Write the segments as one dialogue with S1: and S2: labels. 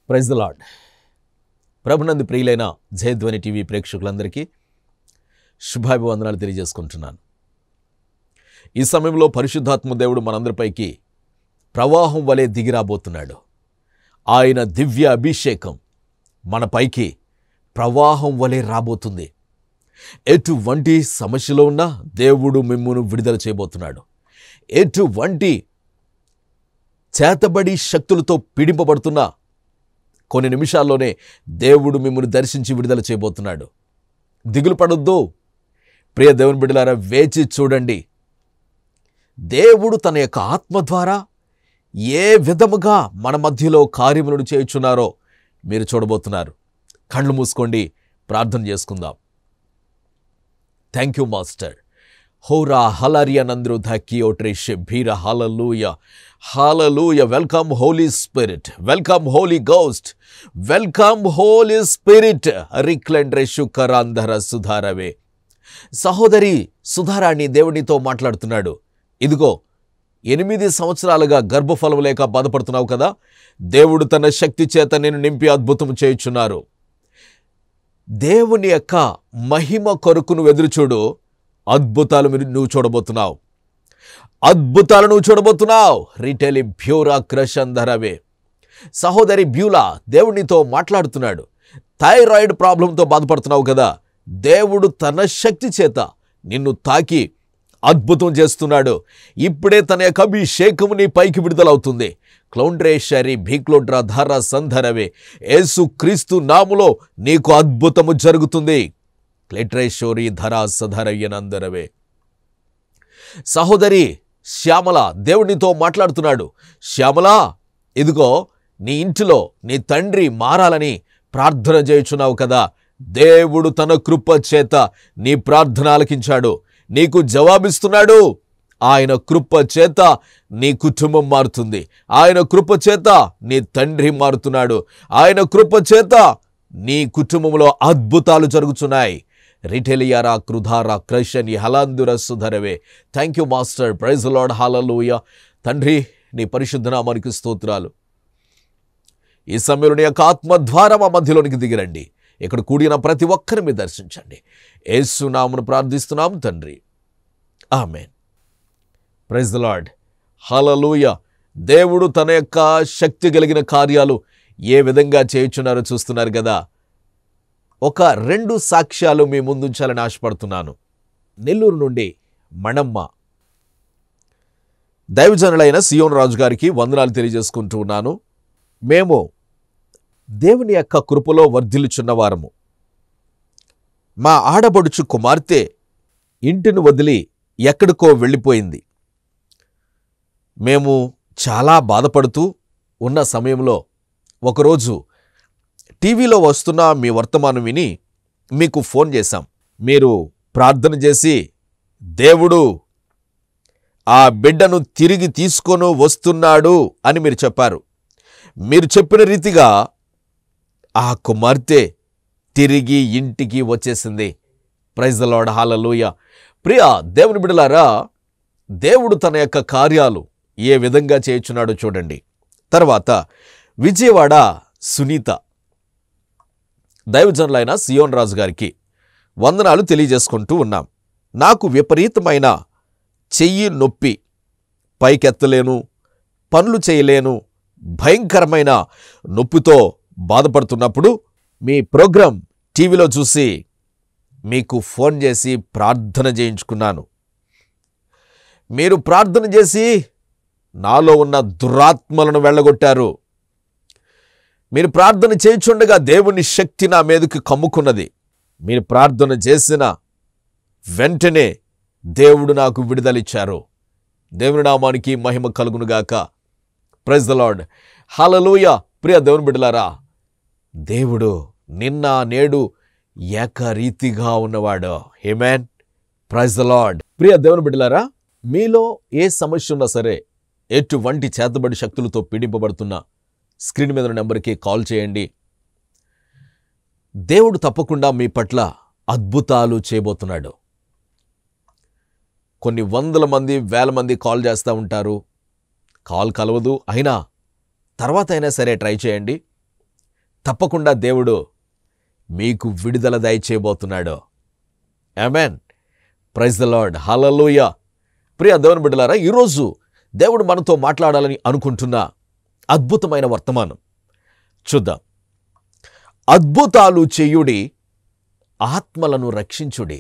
S1: Praise the lord. ప్రభునందు ప్రియులైన జయధ్వని TV ప్రేక్షకులందరికీ శుభాభివందనాలు తెలియజేసుకుంటున్నాను. ఈ సమయంలో పరిశుద్ధాత్మ దేవుడు మనందరిపైకి ప్రవాహం వలె దిగిరాబోతున్నాడు. ఆయన దివ్య అభిషేకం మనపైకి ప్రవాహం వలె రాబోతుంది. ఎటువంటి సమస్యలో ఉన్నా దేవుడు మిమ్మును విడుదల చేయబోతున్నాడు. ఎటువంటి చేతబడి శక్తులతో పీడింపబడుతున్నా కొన్ని నిమిషాల్లోనే దేవుడు మిమ్మల్ని దర్శించి విడుదల చేయబోతున్నాడు. దిగులు పడొద్దు ప్రియ దేవుని బిడ్డలారా, వేచి చూడండి. దేవుడు తన యొక్క ఆత్మ ద్వారా ఏ విధముగా మన మధ్యలో కార్యములను చేయుచున్నారో మీరు చూడబోతున్నారు. కళ్ళు మూసుకోండి, ప్రార్థన చేసుకుందాం. Thank you master. హోరా హలరియా నంద్రు ధక్కి ఓట్రేషే భీర hallelujah hallelujah. Welcome Holy Spirit, welcome Holy Ghost, welcome Holy Spirit. రిక్లెండ్రే శుకరాంధర సుధారవే. సహోదరి సుధారాణి దేవునితో మాట్లాడుతున్నాడు. ఇదిగో 8 సంవత్సరాలుగా గర్భఫలం లేక బాధపడుతున్నావు కదా, దేవుడు తన శక్తి చేత నేను నింపి అద్భుతం చేయుచున్నారు. దేవుని యొక్క మహిమ కొరకు నువ్వు ఎదురుచూడు. అద్భుతాలు నువ్వు చూడబోతున్నావు. అద్భుతాలు నువ్వు చూడబోతున్నావు. రిటెలి బ్యూరా క్రషంధరవే. సహోదరి బ్యూలా దేవునితో మాట్లాడుతున్నాడు. థైరాయిడ్ ప్రాబ్లంతో బాధపడుతున్నావు కదా, దేవుడు తన శక్తి చేత నిన్ను తాకి అద్భుతం చేస్తున్నాడు. ఇప్పుడే తన యొక్క అభిషేకము నీ పైకి విడుదలవుతుంది. క్లౌండ్రేషరి భీక్లోడ్రా ధార సంధరవే. యేసు క్రీస్తు నాములో నీకు అద్భుతము జరుగుతుంది. క్లెట్రేశ్వరి ధరా సధరయ్యనందరవే. సహోదరి శ్యామల దేవునితో మాట్లాడుతున్నాడు. శ్యామల, ఇదిగో నీ ఇంటిలో నీ తండ్రి మారాలని ప్రార్థన చేయుచున్నావు కదా, దేవుడు తన కృప చేత నీ ప్రార్థన ఆలకించాడు, నీకు జవాబిస్తున్నాడు. ఆయన కృప చేత నీ కుటుంబం మారుతుంది. ఆయన కృప చేత నీ తండ్రి మారుతున్నాడు. ఆయన కృప చేత నీ కుటుంబంలో అద్భుతాలు జరుగుతున్నాయి. రిటెలియారా కృధారా క్రైషని హలాందుర సుధరవే. Thank you master. Praise the Lord. Hallelujah. తండ్రి, నీ పరిశుద్ధ నామానికి స్తోత్రాలు. ఈ సమయంలో నీ యొక్క ఆత్మ ద్వారా మా మధ్యలోనికి దిగిరండి. ఇక్కడ కూడిన ప్రతి ఒక్కరిని మీరు దర్శించండి. యేసు నామమున ప్రార్థిస్తున్నాం తండ్రి, amen. Praise the Lord. Hallelujah. దేవుడు తన యొక్క శక్తి కలిగిన కార్యాలు ఏ విధంగా చేయుచున్నారో చూస్తున్నారు కదా. ఒక 2 సాక్ష్యాలు మీ ముందుంచాలని ఆశపడుతున్నాను. నెల్లూరు నుండి మణమ్మ దైవజనులైన సియోన్ రాజు గారికి వందనాలు తెలియజేసుకుంటూ ఉన్నాను. మేము దేవుని యొక్క కృపలో వర్ధిల్లుచున్నవారము. మా ఆడబడుచు కుమార్తె ఇంటిని వదిలి ఎక్కడికో వెళ్ళిపోయింది. మేము చాలా బాధపడుతూ ఉన్న సమయంలో ఒకరోజు టీవీలో వస్తున్న మీ వర్తమానం విని మీకు ఫోన్ చేశాం. మీరు ప్రార్థన చేసి దేవుడు ఆ బిడ్డను తిరిగి తీసుకొని వస్తున్నాడు అని మీరు చెప్పారు. మీరు చెప్పిన రీతిగా ఆ కుమార్తె తిరిగి ఇంటికి వచ్చేసింది. Praise the Lord. హల్లెలూయ. ప్రియ దేవుని బిడ్డలారా, దేవుడు తన యొక్క కార్యాలు ఏ విధంగా చేయుచున్నాడో చూడండి. తర్వాత విజయవాడ సునీత దైవజనులైన సియోన్ రాజు గారికి వందనాలు తెలియజేసుకుంటూ ఉన్నాం. నాకు విపరీతమైన చెయ్యి నొప్పి, పైకెత్తలేను, పనులు చేయలేను, భయంకరమైన నొప్పితో బాధపడుతున్నప్పుడు మీ ప్రోగ్రాం టీవీలో చూసి మీకు ఫోన్ చేసి ప్రార్థన చేయించుకున్నాను. మీరు ప్రార్థన చేసి నాలో ఉన్న దురాత్మలను వెళ్ళగొట్టారు. మీరు ప్రార్థన చేయుచుండగా దేవుని శక్తి నా మీదకి కమ్ముకున్నది. మీరు ప్రార్థన చేసిన వెంటనే దేవుడు నాకు విడుదలిచ్చారు. దేవుని నామానికి మహిమ కలుగునుగాక. Praise the Lord. హల్లెలూయ. ప్రియ దేవుని బిడ్డలారా, దేవుడు నిన్న నేడు ఏకరీతిగా ఉన్నవాడు. ఆమేన్. Praise the Lord. ప్రియ దేవుని బిడ్డలారా, మీలో ఏ సమస్య ఉన్నా సరే, ఎటువంటి చేతబడి శక్తులతో పీడింపబడుతున్నా స్క్రీన్ మీద ఉన్న నెంబర్కి కాల్ చేయండి. దేవుడు తప్పకుండా మీ పట్ల అద్భుతాలు చేయబోతున్నాడు. కొన్ని వందల మంది, వేల మంది కాల్ చేస్తూ ఉంటారు. కాల్ కలవదు. అయినా తర్వాత అయినా సరే ట్రై చేయండి. తప్పకుండా దేవుడు మీకు విడుదల దయచేయబోతున్నాడు. Amen. Praise the Lord. Hallelujah. ప్రియ దేవుని బిడ్డలారా, ఈరోజు దేవుడు మనతో మాట్లాడాలని అనుకుంటున్న అద్భుతమైన వర్తమానం చూద్దాం. అద్భుతాలు చేయుడి, ఆత్మలను రక్షించుడి.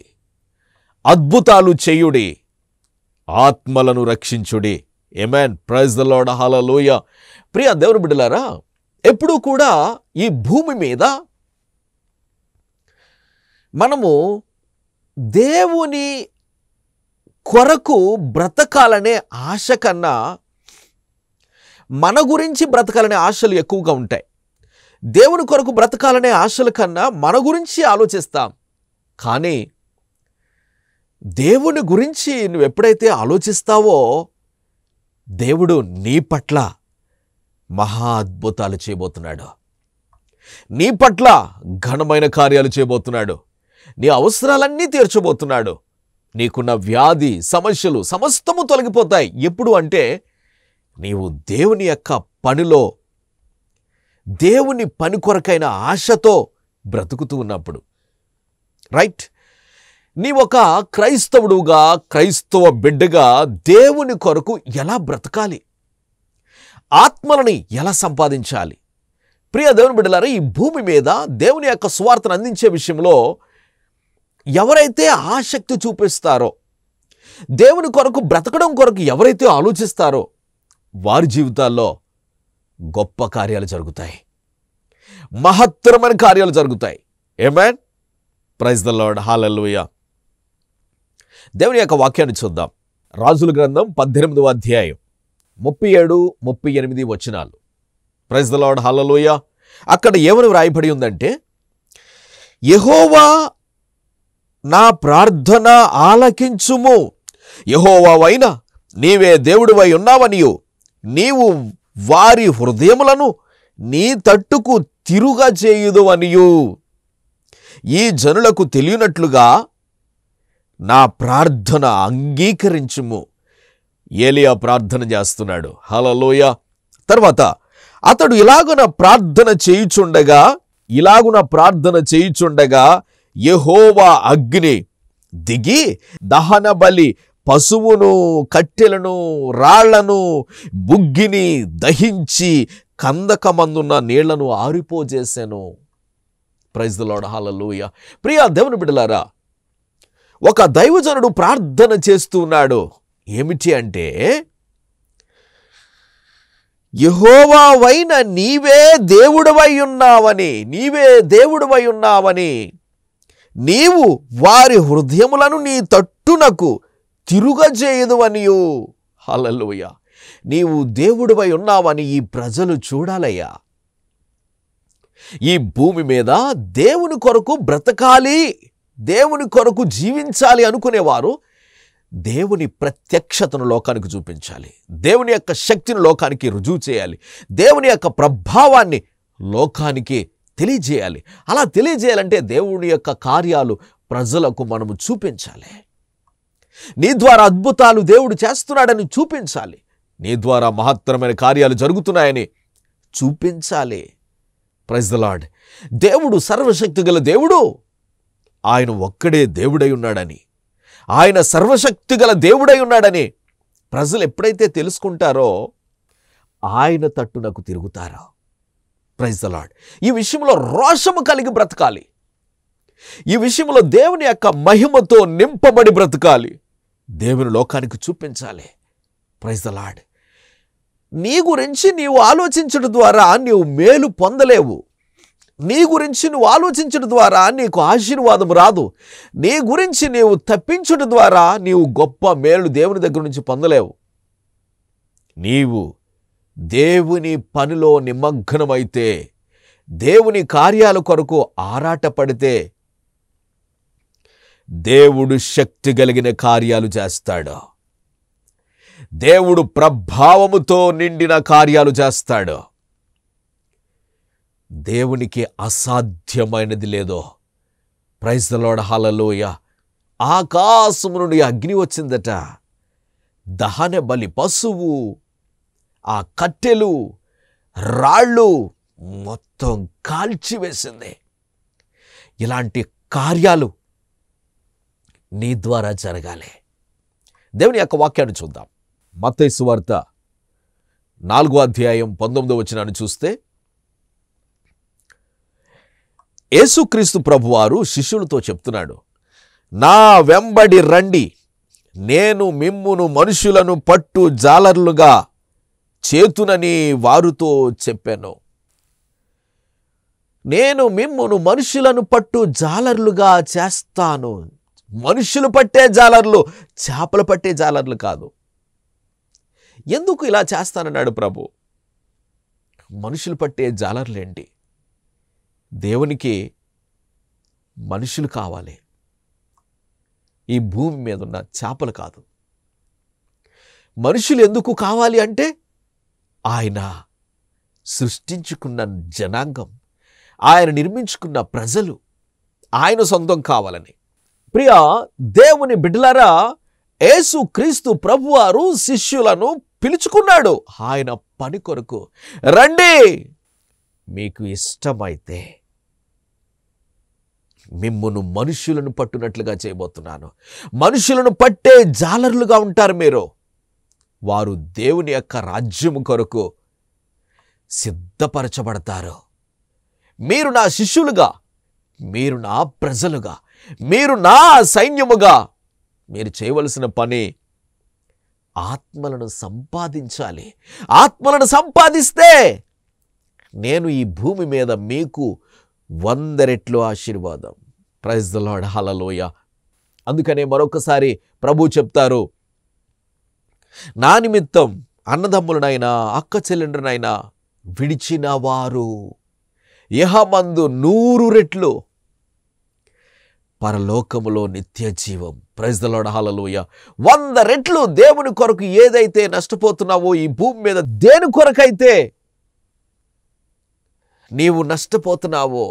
S1: అద్భుతాలు చేయుడి, ఆత్మలను రక్షించుడి. Amen. Praise the Lord. Hallelujah. ప్రియ దేవుని బిడ్డలారా, ఎప్పుడూ కూడా ఈ భూమి మీద మనము దేవుని కొరకు బ్రతకాలనే ఆశ కన్నా మన గురించి బ్రతకాలనే ఆశలు ఎక్కువగా ఉంటాయి. దేవుని కొరకు బ్రతకాలనే ఆశల కన్నా మన గురించి ఆలోచిస్తాం. కానీ దేవుని గురించి నువ్వు ఎప్పుడైతే ఆలోచిస్తావో దేవుడు నీ పట్ల మహా అద్భుతాలు చేయబోతున్నాడు. నీ పట్ల ఘనమైన కార్యాలు చేయబోతున్నాడు. నీ అవసరాలన్నీ తీర్చబోతున్నాడు. నీకున్న వ్యాధి సమస్యలు సమస్తము తొలగిపోతాయి. ఎప్పుడు అంటే నీవు దేవుని యొక్క పనిలో, దేవుని పని కొరకైన ఆశతో బ్రతుకుతూ ఉన్నప్పుడు. రైట్? నీవొక క్రైస్తవుడుగా, క్రైస్తవ బిడ్డగా దేవుని కొరకు ఎలా బ్రతకాలి, ఆత్మలని ఎలా సంపాదించాలి? ప్రియ దేవుని బిడ్డలారా, ఈ భూమి మీద దేవుని యొక్క సువార్తను అందించే విషయంలో ఎవరైతే ఆసక్తి చూపిస్తారో, దేవుని కొరకు బ్రతకడం కొరకు ఎవరైతే ఆలోచిస్తారో వారి జీవితాల్లో గొప్ప కార్యాలు జరుగుతాయి, మహత్తరమైన కార్యాలు జరుగుతాయి. Amen. Praise the Lord. Hallelujah. దేవుని యొక్క వాక్యాన్ని చూద్దాం. రాజుల గ్రంథం 18వ అధ్యాయం 37-38 వచనాలు. Praise the Lord. హల్లెలూయా. అక్కడ ఏమని వ్రాయబడి ఉందంటే, యెహోవా నా ప్రార్థన ఆలకించుము, యెహోవావైన నీవే దేవుడివై ఉన్నావనియు, నీవు వారి హృదయములను నీ తట్టుకు తిరుగా చేయుదు అనియు, ఈ జనులకు తెలియనట్లుగా నా ప్రార్థన అంగీకరించుము. ఏలియా ప్రార్థన చేస్తున్నాడు. హల్లెలూయా. తర్వాత అతడు ఇలాగున ప్రార్థన చేయుచుండగా యెహోవా అగ్ని దిగి దహన బలి పశువును, కట్టెలను, రాళ్లను, బుగ్గిని దహించి కందకమందున్న నీళ్లను ఆరిపోజేశాను. Praise the Lord. హల్లెలూయా. ప్రియ దేవుని బిడ్డలారా, ఒక దైవజనుడు ప్రార్థన చేస్తున్నాడు. ఏమిటి అంటే, యెహోవావైన నీవే దేవుడవై ఉన్నావని, నీవు వారి హృదయములను నీ తట్టునకు తిరుగజేయదువనియు. హల్లెలూయా. నీవు దేవుడివై ఉన్నావని ఈ ప్రజలు చూడాలయ్యా. ఈ భూమి మీద దేవుని కొరకు బ్రతకాలి, దేవుని కొరకు జీవించాలి అనుకునేవారు దేవుని ప్రత్యక్షతను లోకానికి చూపించాలి, దేవుని యొక్క శక్తిని లోకానికి రుజువు చేయాలి, దేవుని యొక్క ప్రభావాన్ని లోకానికి తెలియజేయాలి. అలా తెలియజేయాలంటే దేవుని యొక్క కార్యాలు ప్రజలకు మనము చూపించాలి. నీ ద్వారా అద్భుతాలు దేవుడు చేస్తున్నాడని చూపించాలి, నీ ద్వారా మహత్తరమైన కార్యాలు జరుగుతున్నాయని చూపించాలి. Praise the Lord. దేవుడు సర్వశక్తిగల దేవుడు, ఆయన ఒక్కడే దేవుడై ఉన్నాడని, ఆయన సర్వశక్తిగల దేవుడై ఉన్నాడని ప్రజలు ఎప్పుడైతే తెలుసుకుంటారో ఆయన తట్టునకు తిరుగుతారో. Praise the Lord. ఈ విషయంలో రోషము కలిగి బ్రతకాలి, ఈ విషయంలో దేవుని యొక్క మహిమతో నింపబడి బ్రతకాలి, దేవుని లోకానికి చూపించాలి. Praise the Lord. నీ గురించి నీవు ఆలోచించడం ద్వారా నీవు మేలు పొందలేవు, నీ గురించి నువ్వు ఆలోచించడం ద్వారా నీకు ఆశీర్వాదం రాదు, నీ గురించి నీవు తప్పించడం ద్వారా నీవు గొప్ప మేలు దేవుని దగ్గర నుంచి పొందలేవు. నీవు దేవుని పనిలో నిమగ్నమైతే, దేవుని కార్యాల కొరకు ఆరాటపడితే దేవుడు శక్తి కలిగిన కార్యాలు చేస్తాడు, దేవుడు ప్రభావముతో నిండిన కార్యాలు చేస్తాడు. దేవునికి అసాధ్యమైనది లేదో. Praise the Lord. హల్లెలూయా. ఆకాశము నుండి అగ్ని వచ్చిందట, దహన బలి పశువు, ఆ కట్టెలు, రాళ్ళు, మొత్తం కాల్చివేసింది. ఇలాంటి కార్యాలు నీ ద్వారా జరగాలి. దేవుని యొక్క వాక్యాన్ని చూద్దాం. మత్తయి సువార్త 4వ అధ్యాయం 19వ వచనాన్ని చూస్తే, యేసుక్రీస్తు ప్రభువారు శిష్యులతో చెప్తున్నాడు, నా వెంబడి రండి, నేను మిమ్మును మనుషులను పట్టు జాలర్లుగా చేతునని వారితో చెప్పాను. నేను మిమ్మును మనుషులను పట్టు జాలర్లుగా చేస్తాను. మనుషులు పట్టే జాలర్లు, చేపలు పట్టే జాలర్లు కాదు. ఎందుకు ఇలా చేస్తానన్నాడు ప్రభు? మనుషులు పట్టే జాలర్లేంటి? దేవునికి మనుషులు కావాలి, ఈ భూమి మీద ఉన్న చేపలు కాదు. మనుషులు ఎందుకు కావాలి అంటే, ఆయన సృష్టించుకున్న జనాంగం, ఆయన నిర్మించుకున్న ప్రజలు ఆయన సొంతం కావాలని. ప్రియ దేవుని బిడ్డలారా, యేసుక్రీస్తు ప్రభువారు శిష్యులను పిలుచుకున్నాడు ఆయన పని కొరకు. రండి, మీకు ఇష్టమైతే మిమ్మును మనుషులను పట్టునట్లుగా చేయబోతున్నాను. మనుషులను పట్టే జాలర్లుగా ఉంటారు మీరు. వారు దేవుని యొక్క రాజ్యము కొరకు సిద్ధపరచబడతారు. మీరు నా శిష్యులుగా, మీరు నా ప్రజలుగా, మీరు నా సైన్యముగా మీరు చేయవలసిన పని ఆత్మలను సంపాదించాలి. ఆత్మలను సంపాదిస్తే నేను ఈ భూమి మీద మీకు 100 రెట్లు ఆశీర్వాదం. ప్రైజ్ ది లార్డ్, హల్లెలూయా. అందుకనే మరొకసారి ప్రభు చెప్తారు, నా నిమిత్తం అన్నదమ్ములనైనా అక్క చెల్లెండ్రనైనా విడిచిన వారు ఇహమందు 100 రెట్లు, పరలోకములో నిత్య జీవం. ప్రైజ్ ది లార్డ్, హల్లెలూయా. 100 రెట్లు దేవుని కొరకు ఏదైతే నష్టపోతున్నావో ఈ భూమి మీద, దేని కొరకైతే నీవు నష్టపోతున్నావో,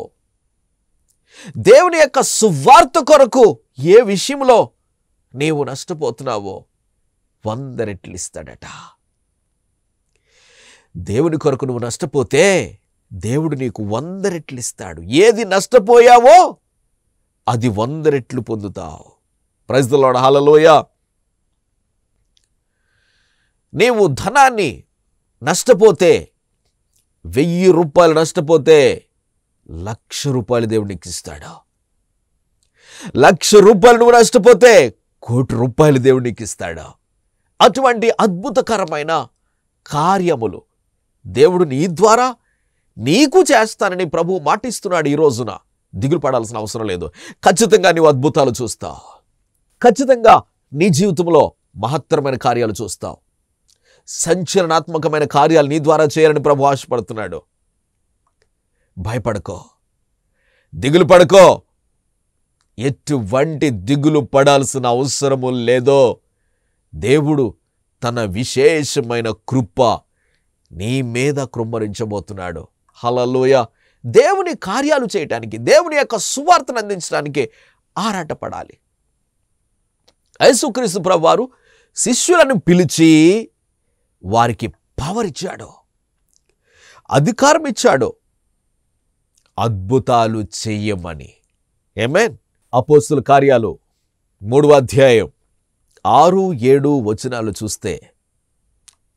S1: దేవుని యొక్క సువార్త కొరకు ఏ విషయంలో నీవు నష్టపోతున్నావో 100 రెట్లు ఇస్తాడట. దేవుని కొరకు నువ్వు నష్టపోతే దేవుడు నీకు 100 రెట్లు ఇస్తాడు. ఏది నష్టపోయావో అది 100 రెట్లు పొందుతావు. ప్రైజ్ ది లార్డ్, హల్లెలూయా. నీవు ధనాన్ని నష్టపోతే, 1000 రూపాయలు నష్టపోతే 1,00,000 రూపాయలు దేవుడు నీకు ఇస్తాడు. 1,00,000 రూపాయలు నువ్వు నష్టపోతే 1,00,00,000 రూపాయలు దేవుడు నీకు ఇస్తాడు. అటువంటి అద్భుతకరమైన కార్యములు దేవుడు నీ ద్వారా నీకు చేస్తానని ప్రభు మాటిస్తున్నాడు. ఈ రోజున దిగులు పడాల్సిన అవసరం లేదు. ఖచ్చితంగా నీవు అద్భుతాలు చూస్తావు. ఖచ్చితంగా నీ జీవితంలో మహత్తరమైన కార్యాలు చూస్తావు. సంచలనాత్మకమైన కార్యాలు నీ ద్వారా చేయాలని ప్రభు ఆశపడుతున్నాడు. భయపడకో, దిగులు పడకో. ఎటువంటి దిగులు పడాల్సిన అవసరము లేదో. దేవుడు తన విశేషమైన కృప నీ మీద కృమ్మరించబోతున్నాడు. హల్లెలూయా. దేవుని కార్యాలు చేయటానికి, దేవుని యొక్క సువార్తను అందించడానికి ఆరాటపడాలి. యేసుక్రీస్తు ప్రభువారు శిష్యులను పిలిచి వారికి పవర్ ఇచ్చాడు, అధికారం ఇచ్చాడు, అద్భుతాలు చెయ్యమని. ఆమేన్. అపోస్తలుల కార్యాలు 3వ అధ్యాయం 6, 7 వచనాలు చూస్తే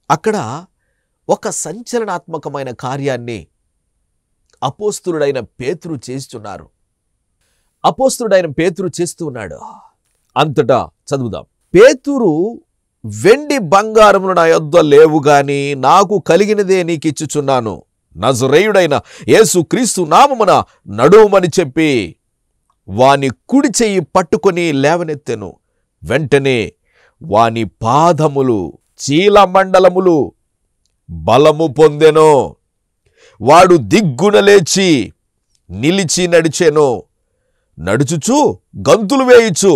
S1: అక్కడ ఒక సంచలనాత్మకమైన కార్యాన్ని అపోస్తలుడైన పేతురు చేస్తున్నారు. అపోస్తలుడైన పేతురు చేస్తూ ఉన్నాడు. అంతటా చదువుదాం. పేతురు, వెండి బంగారములు నా యొద్ద లేవు గాని నాకు కలిగినదే నీకు ఇచ్చుచున్నాను. నజరేయుడైన యేసుక్రీస్తు నామమున నడువమని చెప్పి వాని కుడి చెయ్యి పట్టుకొని లేవనెత్తెను. వెంటనే వాని పాదములు చీలమండలములు బలము పొందెను. వాడు దిగ్గున లేచి నిలిచి నడిచెను. నడుచుచు గంతులు వేయుచు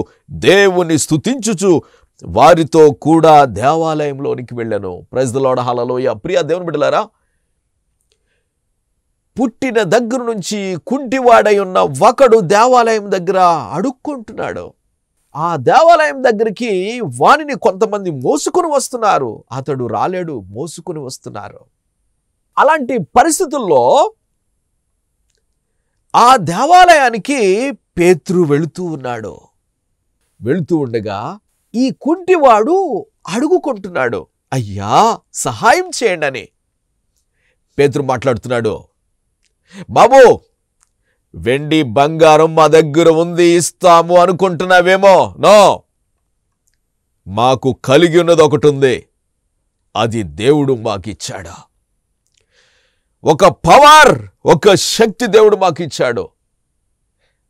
S1: దేవుని స్తుతించుచు వారితో కూడా దేవాలయంలోనికి వెళ్ళెను. Praise the Lord, hallelujah. ప్రియ దేవుని బిడ్డలారా, పుట్టిన దగ్గర నుంచి కుంటివాడై ఉన్న ఒకడు దేవాలయం దగ్గర అడుక్కుంటున్నాడు. ఆ దేవాలయం దగ్గరికి వానిని కొంతమంది మోసుకొని వస్తున్నారు. అతడు రాలేడు, మోసుకొని వస్తున్నారు. అలాంటి పరిస్థితుల్లో ఆ దేవాలయానికి పేతురు వెళుతూ ఉన్నాడు. వెళుతూ ఉండగా ఈ కుంటివాడు అడుగుకుంటున్నాడు, అయ్యా సహాయం చేయండి అని. పేతురు మాట్లాడుతున్నాడు, బాబు వెండి బంగారం మా దగ్గర ఉంది, ఇస్తాము అనుకుంటున్నావేమో. నో, మాకు కలిగి ఉన్నది ఒకటి ఉంది, అది దేవుడు మాకిచ్చాడు. ఒక పవర్, ఒక శక్తి దేవుడు మాకిచ్చాడు,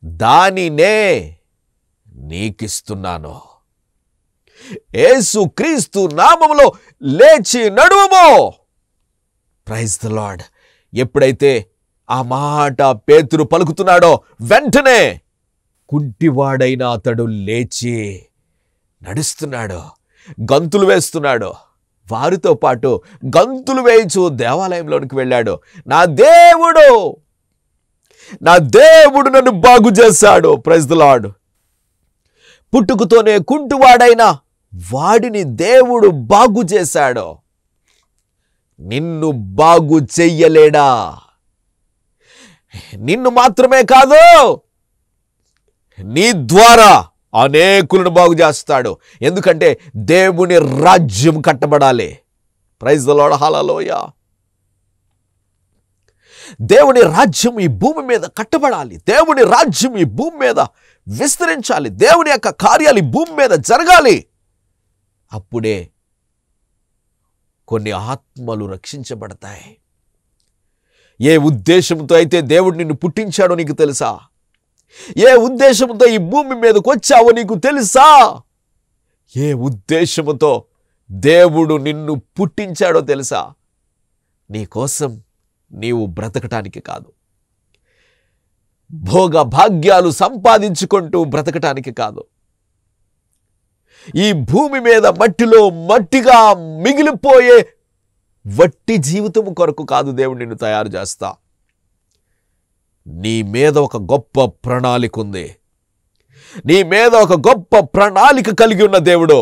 S1: దానినే నీకిస్తున్నాను. యేసు క్రీస్తు నామములో లేచి నడువుము. Praise the lord. ఎప్పుడైతే ఆ మాట పేతురు పలుకుతున్నాడో వెంటనే కుంటివాడైన అతడు లేచి నడుస్తున్నాడు, గంతులు వేస్తున్నాడు. వారితో పాటు గంతులు వేయించు దేవాలయంలోనికి వెళ్ళాడు. నా దేవుడు నన్ను బాగు చేశాడు. Praise the Lord. పుట్టుకతోనే కుంటివాడైన వాడిని దేవుడు బాగు చేశాడు. నిన్ను బాగు చెయ్యలేడా? నిన్ను మాత్రమే కాదు, నీ ద్వారా అనేకులను బాగు చేస్తాడు. ఎందుకంటే దేవుని రాజ్యం కట్టబడాలి. Praise the Lord. హల్లెలూయా. దేవుని రాజ్యం ఈ భూమి మీద కట్టబడాలి. దేవుని రాజ్యం ఈ భూమి మీద విస్తరించాలి. దేవుని యొక్క కార్యాలు ఈ భూమి మీద జరగాలి. అప్పుడే కొన్ని ఆత్మలు రక్షించబడతాయి. ఏ ఉద్దేశంతో అయితే దేవుడు నిన్ను పుట్టించాడో నీకు తెలుసా? ఏ ఉద్దేశంతో ఈ భూమి మీదకి వచ్చావో నీకు తెలుసా? ఏ ఉద్దేశంతో దేవుడు నిన్ను పుట్టించాడో తెలుసా? నీకోసం నీవు బ్రతకటానికి కాదు, భోగ భాగ్యాలు సంపాదించుకుంటూ బ్రతకటానికి కాదు, ఈ భూమి మీద మట్టిలో మట్టిగా మిగిలిపోయే వట్టి జీవితం కొరకు కాదు దేవుడు నిన్ను తయారు చేస్తా. నీ మీద ఒక గొప్ప ప్రణాళిక ఉంది. నీ మీద ఒక గొప్ప ప్రణాళిక కలిగి ఉన్న దేవుడు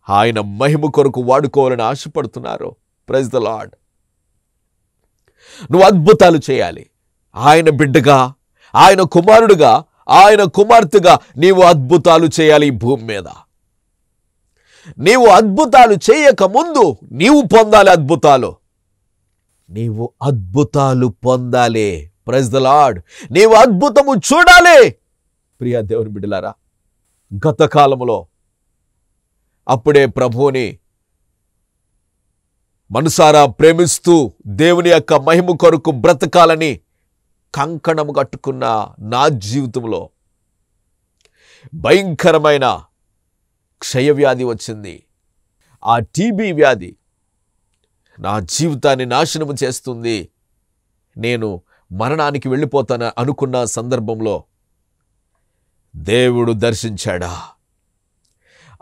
S1: ఆయన మహిమ కొరకు వాడుకోవాలని ఆశపడుతున్నారు. Praise the lord. నువ్వు అద్భుతాలు చేయాలి. ఆయన బిడ్డగా, ఆయన కుమారుడుగా, ఆయన కుమార్తెగా నీవు అద్భుతాలు చేయాలి ఈ భూమి మీద. నీవు అద్భుతాలు చేయక ముందు నీవు పొందాలి అద్భుతాలు. నీవు అద్భుతాలు పొందాలి. Praise the Lord. నీవు అద్భుతము చూడాలి. ప్రియ దేవుని బిడ్డలారా, గత కాలములో అప్పుడే ప్రభువుని మనసారా ప్రేమిస్తూ దేవుని యొక్క మహిమ కొరకు బ్రతకాలని కంకణము కట్టుకున్న నా జీవితంలో భయంకరమైన క్షయవ్యాధి వచ్చింది. ఆ టీబీ వ్యాధి నా జీవితాన్ని నాశనము చేస్తుంది, నేను మరణానికి వెళ్ళిపోతాను అనుకున్న సందర్భంలో దేవుడు దర్శించాడా.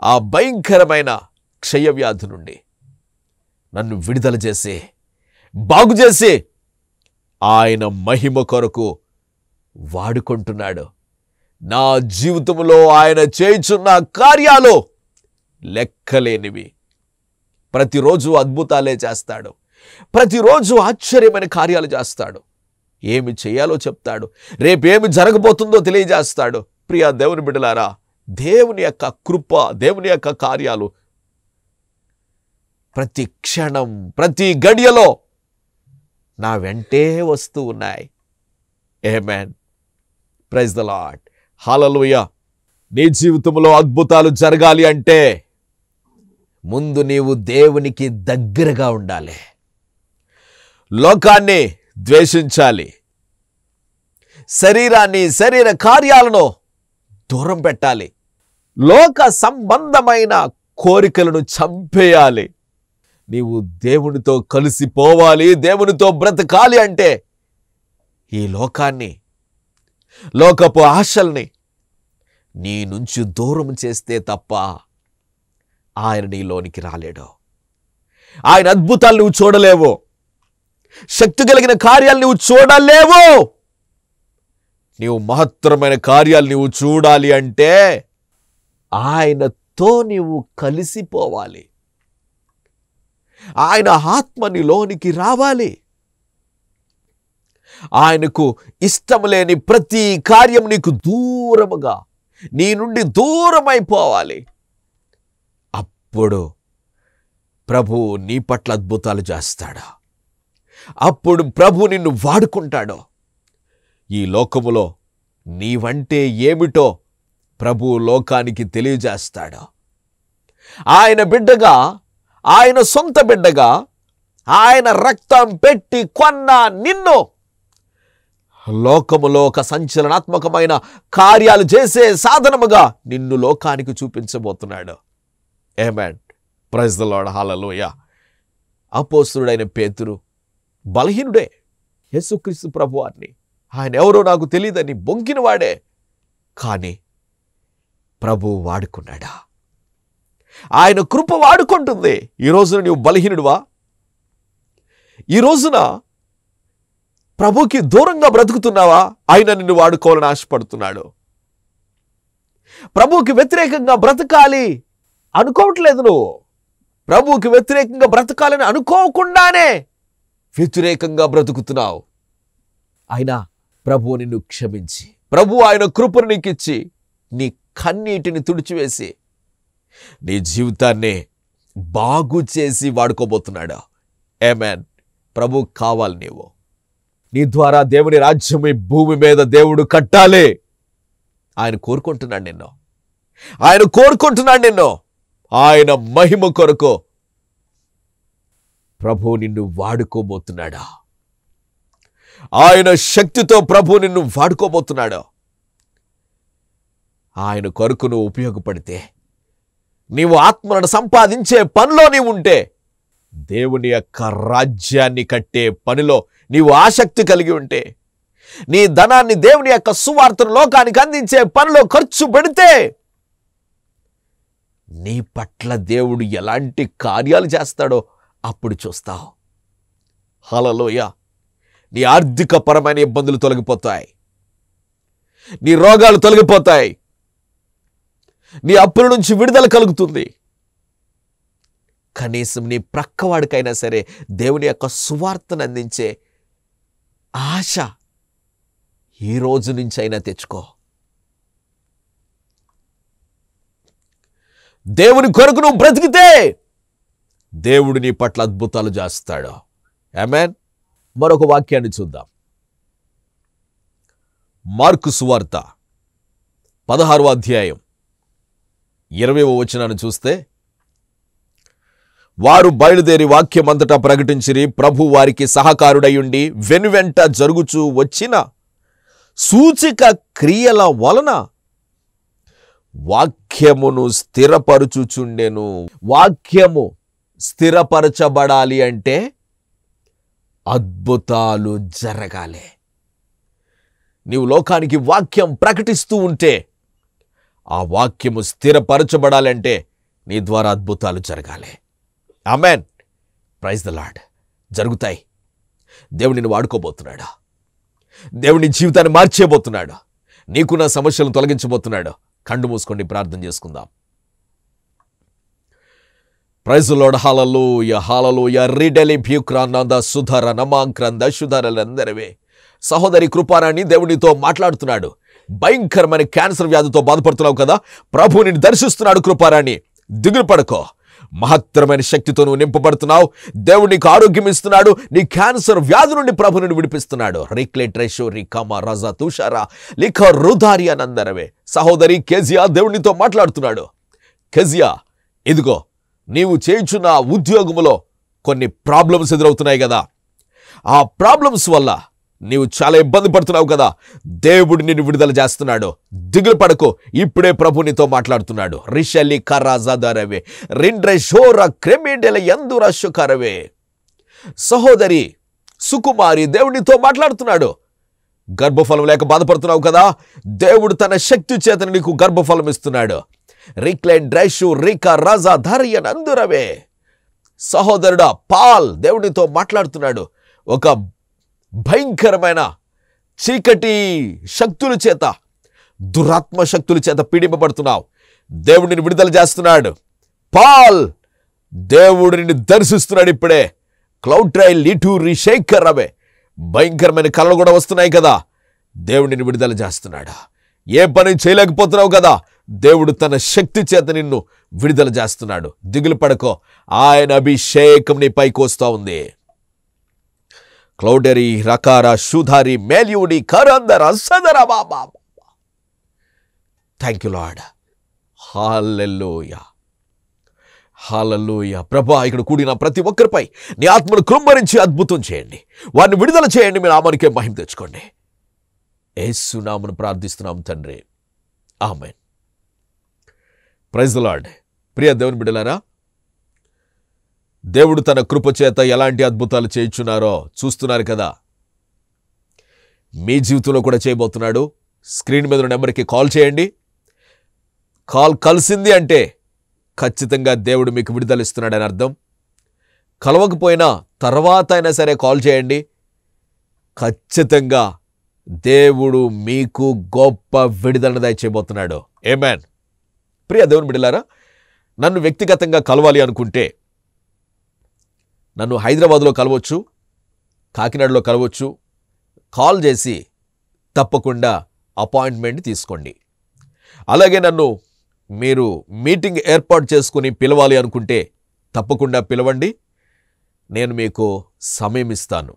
S1: ఆ భయంకరమైన క్షయవ్యాధి నుండి నన్ను విడుదల చేసి బాగు చేసి ఆయన మహిమ కొరకు వాడుకుంటున్నాడు. నా జీవితంలో ఆయన చేయుచున్న కార్యాలు లెక్కలేనివి. ప్రతిరోజు అద్భుతాలే చేస్తాడు. ప్రతిరోజు ఆశ్చర్యమైన కార్యాలు చేస్తాడు. ఏమి చేయాలో చెప్తాడు. రేపేమి జరగబోతుందో తెలియజేస్తాడు. ప్రియ దేవుని బిడ్డలారా, దేవుని యొక్క కృప, దేవుని యొక్క కార్యాలు ప్రతి క్షణం, ప్రతి గడియలో నా వెంటే వస్తూ ఉన్నాయి. Amen. Praise the Lord. Hallelujah. నీ జీవితంలో అద్భుతాలు జరగాలి అంటే ముందు నీవు దేవునికి దగ్గరగా ఉండాలి. లోకాన్ని ద్వేషించాలి. శరీరాన్ని, శరీర కార్యాలను దూరం పెట్టాలి. లోక సంబంధమైన కోరికలను చంపేయాలి. నీవు దేవునితో కలిసిపోవాలి, దేవునితో బ్రతకాలి అంటే ఈ లోకాన్ని, లోకపు ఆశల్ని నీ నుంచి దూరం చేస్తే తప్ప ఆయన నీలోనికి రాలేడు. ఆయన అద్భుతాలు నువ్వు చూడలేవు. శక్తి కలిగిన కార్యాలు నువ్వు చూడలేవు. నీవు మహత్తరమైన కార్యాలు నీవు చూడాలి అంటే ఆయనతో నీవు కలిసిపోవాలి. ఆయన ఆత్మ నీలోనికి రావాలి. ఆయనకు ఇష్టం లేని ప్రతి కార్యం నీకు దూరముగా, నీ నుండి దూరమైపోవాలి. అప్పుడు ప్రభు నీ పట్ల అద్భుతాలు చేస్తాడు. అప్పుడు ప్రభు నిన్ను వాడుకుంటాడు. ఈ లోకములో నీవంటే ఏమిటో ప్రభు లోకానికి తెలియజేస్తాడు. ఆయన బిడ్డగా, ఆయన సొంత బిడ్డగా, ఆయన రక్తం పెట్టి కొన్న నిన్ను లోకములో ఒక సంచలనాత్మకమైన కార్యాలు చేసే సాధనముగా నిన్ను లోకానికి చూపించబోతున్నాడు. Amen. Praise the Lord. Hallelujah. అపోస్తలుడైన పేతురు బలహీనుడే. యేసుక్రీస్తు ప్రభువారిని ఆయన ఎవరో నాకు తెలియదని బొంకినవాడే. కానీ ప్రభు వాడుకున్నాడా? ఆయన కృప వాడుకుంటుంది. ఈ రోజున నీవు బలహీనుడువా? ఈ రోజున ప్రభుకి దూరంగా బ్రతుకుతున్నావా? ఆయన నిన్ను వాడుకోవాలని ఆశపడుతున్నాడు. ప్రభుకి వ్యతిరేకంగా బ్రతకాలి అనుకోవట్లేదు. నువ్వు ప్రభుకి వ్యతిరేకంగా బ్రతకాలని అనుకోకుండానే వ్యతిరేకంగా బ్రతుకుతున్నావు. అయినా ప్రభు నిన్ను క్షమించి, ప్రభు ఆయన కృపను నీకిచ్చి, నీ కన్నీటిని తుడిచివేసి నీ జీవితాన్ని బాగు చేసి వాడుకోబోతున్నాడు. ఆమేన్. ప్రభు కావాలి నీవు. నీ ద్వారా దేవుని రాజ్యం ఈ భూమి మీద దేవుడు కట్టాలి. ఆయన కోరుకుంటున్నాడు నిన్ను. ఆయన కోరుకుంటున్నాడు నిన్ను. ఆయన మహిమ కొరకు ప్రభు నిన్ను వాడుకోబోతున్నాడా? ఆయన శక్తితో ప్రభు నిన్ను వాడుకోబోతున్నాడు. ఆయన కొరకు నువ్వు ఉపయోగపడితే, నీవు ఆత్మలను సంపాదించే పనిలో నీవు ఉంటే, దేవుని యొక్క రాజ్యాన్ని కట్టే పనిలో నీవు ఆసక్తి కలిగి ఉంటే, నీ ధనాన్ని దేవుని యొక్క సువార్తను లోకానికి అందించే పనిలో ఖర్చు పెడితే, నీ పట్ల దేవుడు ఎలాంటి కార్యాలు చేస్తాడో అప్పుడు చూస్తావు. హల్లెలూయా. నీ ఆర్థిక పరమైన ఇబ్బందులు తొలగిపోతాయి. నీ రోగాలు తొలగిపోతాయి. నీ అప్పుల నుంచి విడుదల కలుగుతుంది. కనీసం నీ ప్రక్కవాడికైనా సరే దేవుని యొక్క సువార్తను అందించే ఆశ ఈ రోజు నుంచి అయినా తెచ్చుకో. దేవుని కొరకు నువ్వు బ్రతికితే దేవుడు నీ పట్ల అద్భుతాలు చేస్తాడు. ఆమేన్. మరొక వాక్యాన్ని చూద్దాం. మార్కు సువార్త 16వ అధ్యాయం 20వ వచనాన్ని చూస్తే, వారు బయలుదేరి వాక్యమంతటా ప్రకటించిరి. ప్రభు వారికి సహకారుడయుండి వెనువెంట జరుగుచూ వచ్చిన సూచక క్రియల వలన వాక్యమును స్థిరపరచుచుండెను. వాక్యము స్థిరపరచబడాలి అంటే అద్భుతాలు జరగాలి. నీవు లోకానికి వాక్యం ప్రకటిస్తూ ఉంటే, ఆ వాక్యము స్థిరపరచబడాలంటే నీ ద్వారా అద్భుతాలు జరగాలి. ఆమేన్. Praise the Lord. జరుగుతాయి. దేవుడిని వాడుకోబోతున్నాడు. దేవుని జీవితాన్ని మార్చేయబోతున్నాడు. నీకున్న సమస్యలను తొలగించబోతున్నాడు. కళ్ళు మూసుకొని ప్రార్థన చేసుకుందాం. Praise the Lord. Hallelujah. Hallelujah. రిడలి భ్యూక్రానంద సుధర నమాంక్రంద సుధరలందరవే. సహోదరి కృపారాణి దేవునితో మాట్లాడుతున్నాడు. భయంకరమైన క్యాన్సర్ వ్యాధితో బాధపడుతున్నావు కదా, ప్రభు నిన్ను దర్శిస్తున్నాడు. కృపారాణి, దిగులు పడకో. మహత్తరమైన శక్తితో నువ్వు నింపబడుతున్నావు. దేవుడు నీకు ఆరోగ్యం ఇస్తున్నాడు. నీ క్యాన్సర్ వ్యాధి నుండి ప్రభు నిన్ను విడిపిస్తున్నాడు. రిక్లెట్రేషో రికామా రజా తుషారా లిఖ రుధారి అనందరవే. సహోదరి కెజియా దేవునితో మాట్లాడుతున్నాడు. కెజియా, ఇదిగో నీవు చేయుచున్న ఉద్యోగములో కొన్ని ప్రాబ్లమ్స్ ఎదురవుతున్నాయి కదా, ఆ ప్రాబ్లమ్స్ వల్ల నీవు చాలా ఇబ్బంది పడుతున్నావు కదా, దేవుడు నిన్ను విడుదల చేస్తున్నాడు. దిగులు పడకు. ఇప్పుడే ప్రభు నీతో మాట్లాడుతున్నాడు. రిషలి కరాజాదరవే రిండ్రె షోర క్రెమిడెల యందుర షుకరవే. సహోదరి సుకుమారి దేవునితో మాట్లాడుతున్నాడు. గర్భఫలం లేక బాధపడుతున్నావు కదా, దేవుడు తన శక్తి చేత నీకు గర్భఫలం ఇస్తున్నాడు. రిక్లెన్ డ్రైషు రిక రాజా ధరయన్ అందురవే. సహోదరుడా పాల్ దేవునితో మాట్లాడుతున్నాడు. ఒక భయంకరమైన చీకటి శక్తుల చేత, దురాత్మ శక్తుల చేత పీడింపబడుతున్నావు. దేవుడిని విడుదల చేస్తున్నాడు. పాల్, దేవుడిని దర్శిస్తున్నాడు. ఇప్పుడే క్లౌడ్ ట్రైల్ లిటూరి శేఖర్ రవే భయంకరమైన కలలు కూడా వస్తున్నాయి కదా, దేవుడిని విడుదల చేస్తున్నాడా? ఏ పని చేయలేకపోతున్నావు కదా, దేవుడు తన శక్తి చేత నిన్ను విడుదల చేస్తున్నాడు. దిగులు పడకో, ఆయన అభిషేకం నీ పైకి వస్తూ ఉంది. క్లౌడరీ రకార షుధారి మేల్యూడి కరందర సదర బాబా. Thank you Lord. Hallelujah, hallelujah. ప్రభా, ఇక్కడ కూడిన ప్రతి ఒక్కరిపై నీ ఆత్మను కృంభరించి అద్భుతం చేయండి, వారిని విడుదల చేయండి. మీ నామానికే మహిమ తెచ్చుకోండి. యేసు నామమున ప్రార్థిస్తున్నాం తండ్రి, ఆమేన్. Praise the Lord. ప్రియ దేవుని బిడ్డలారా, దేవుడు తన కృప చేత ఎలాంటి అద్భుతాలు చేయుచున్నారో చూస్తున్నారు కదా. మీ జీవితంలో కూడా చేయబోతున్నాడు. స్క్రీన్ మీద ఉన్న నెంబర్కి కాల్ చేయండి. కాల్ కలిసింది అంటే ఖచ్చితంగా దేవుడు మీకు విడుదల ఇస్తున్నాడని అర్థం. కలవకపోయినా తర్వాత అయినా సరే కాల్ చేయండి. ఖచ్చితంగా దేవుడు మీకు గొప్ప విడుదల దయచేయబోతున్నాడు. ఆమేన్. ప్రియ దేవుని బిడ్డలారా, నన్ను వ్యక్తిగతంగా కలవాలి అనుకుంటే నన్ను హైదరాబాద్లో కలవచ్చు, కాకినాడలో కలవచ్చు. కాల్ చేసి తప్పకుండా అపాయింట్మెంట్ తీసుకోండి. అలాగే నన్ను మీరు మీటింగ్ ఏర్పాటు చేసుకుని పిలవాలి అనుకుంటే తప్పకుండా పిలవండి, నేను మీకు సమయం ఇస్తాను.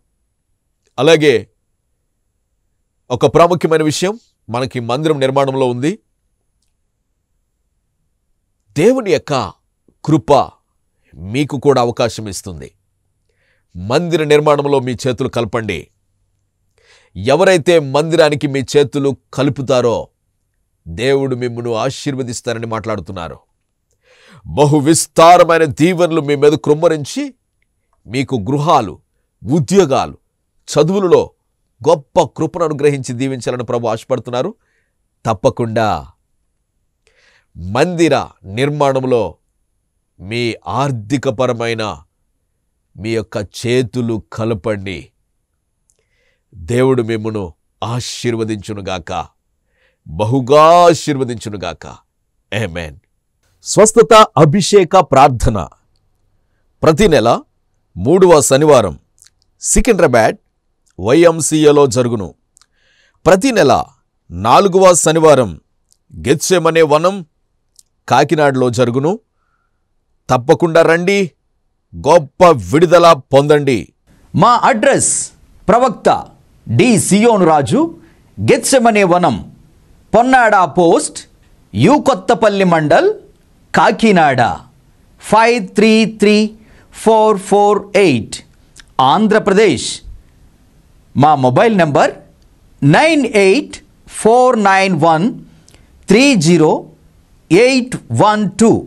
S1: అలాగే ఒక ప్రాముఖ్యమైన విషయం, మనకి మందిరం నిర్మాణంలో ఉంది. దేవుని యొక్క కృప మీకు కూడా అవకాశం ఇస్తుంది. మందిర నిర్మాణంలో మీ చేతులు కలపండి. ఎవరైతే మందిరానికి మీ చేతులు కలుపుతారో దేవుడు మిమ్మల్ని ఆశీర్వదిస్తారని మాట్లాడుతున్నారు. బహు విస్తారమైన దీవెనలు మీ మీద కృమ్మరించి మీకు గృహాలు, ఉద్యోగాలు, చదువులలో గొప్ప కృపను అనుగ్రహించి దీవించాలని ప్రభు ఆశపడుతున్నారు. తప్పకుండా మందిర నిర్మాణంలో మీ ఆర్థికపరమైన మీ యొక్క చేతులు కలపండి. దేవుడు మిమ్మును ఆశీర్వదించునుగాక, బహుగా ఆశీర్వదించునుగాక. ఆమేన్. స్వస్థత అభిషేక ప్రార్థన ప్రతి నెల 3వ శనివారం సికింద్రాబాద్ YMCAలో జరుగును. ప్రతి నెల 4వ శనివారం గెత్సెమనే వనం కాకినాడలో జరుగును. తప్పకుండా రండి, గొప్ప విడుదల పొందండి.
S2: మా అడ్రస్ ప్రవక్త డి సియోను రాజు, గెత్సెమనే వనం, పొన్నాడ పోస్ట్, యు కొత్తపల్లి మండల్, కాకినాడ 533448, ఆంధ్రప్రదేశ్. మా మొబైల్ నంబర్ 9849130812.